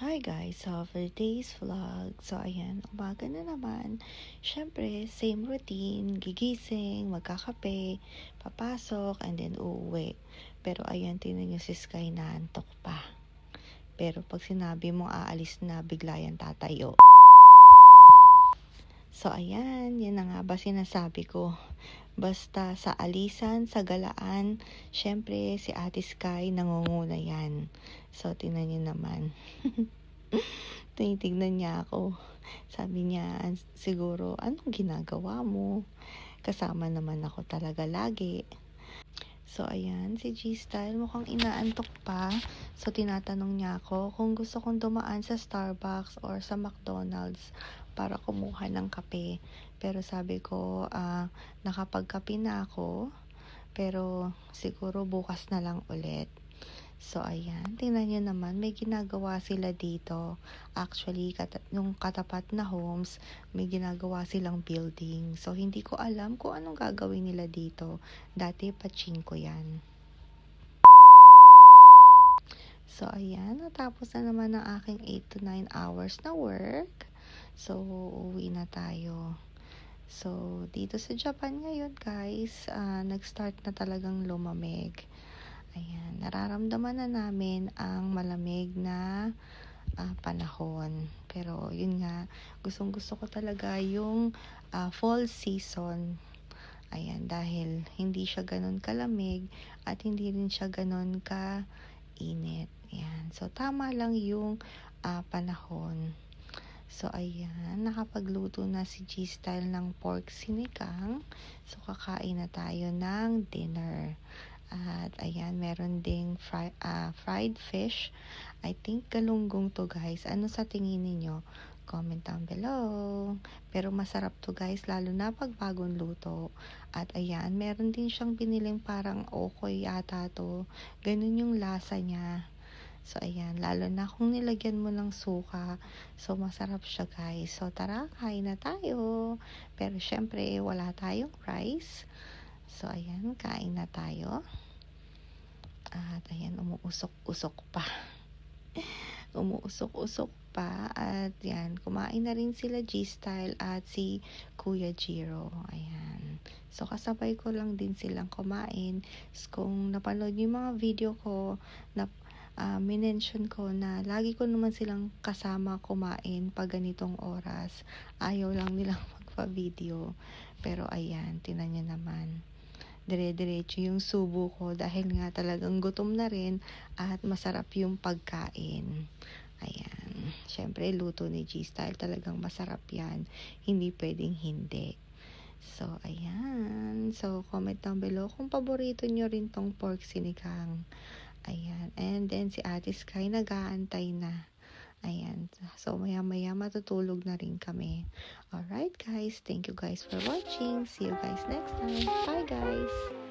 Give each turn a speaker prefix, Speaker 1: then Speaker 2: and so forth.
Speaker 1: Hi guys, so for today's vlog, so ayan, umaga na naman. Syempre, same routine, gigising, magkakape, papasok, and then uuwi. Pero ayan, tingnan nyo si Sky na antok pa. Pero pag sinabi mong aalis na, bigla yan tatayo. So ayan, yan na nga ba sinasabi ko. Basta sa alisan, sa galaan, syempre si Ate Sky nangunguna yan. So tingnan nyo naman. Tinitignan niya ako. Sabi niya, siguro, anong ginagawa mo? Kasama naman ako talaga lagi. So, ayan, si G-Style mukhang inaantok pa. So, tinatanong niya ako kung gusto kong dumaan sa Starbucks or sa McDonald's para kumuha ng kape. Pero sabi ko, nakapagkape na ako. Pero siguro bukas na lang ulit. So, ayan. Tingnan nyo naman, may ginagawa sila dito. Actually, yung katapat na homes, may ginagawa silang building. So, hindi ko alam kung anong gagawin nila dito. Dati, pachinko yan. So, ayan. Natapos na naman ang aking 8 to 9 hours na work. So, uuwi na tayo. So, dito sa Japan ngayon, guys, nag-start na talagang lumamig. Ayan, nararamdaman na namin ang malamig na panahon. Pero yun nga, gustong-gusto ko talaga yung fall season. Ayan, dahil hindi siya ganun kalamig at hindi rin siya ganun ka-init. Ayan, so tama lang yung panahon. So, ayan, nakapagluto na si G-Style ng pork sinigang. So, kakain na tayo ng dinner. At ayan, meron ding fried fish. I think galunggong to, guys. Ano sa tingin niyo? Comment down below. Pero masarap to, guys, lalo na pag bagong luto. At ayan, meron din siyang biniling parang okoy yata to. Ganun yung lasa niya. So ayan, lalo na kung nilagyan mo ng suka. So masarap siya, guys. So tara, kain na tayo. Pero syempre, wala tayong rice. So ayan, kain na tayo. At ayan, umuusok-usok pa. Umuusok-usok pa. At yan, kumain na rin sila G-Style at si Kuya Jiro. Ayan. So, kasabay ko lang din silang kumain. So, kung napanood yung mga video ko, na minention ko na lagi ko naman silang kasama kumain pag ganitong oras. Ayaw lang nilang magpa-video. Pero ayan, tinan nyo naman. Dire-diretso yung subo ko dahil nga talagang gutom na rin at masarap yung pagkain. Ayan. Syempre, luto ni G-Style talagang masarap yan. Hindi pwedeng hindi. So, ayan. So, comment down below kung paborito nyo rin tong pork sinigang. Ayan. And then, si Ate Sky nag-aantay na. Ayan. So, maya-maya matutulog na rin kami. Alright, guys. Thank you guys for watching. See you guys next time. Bye, guys.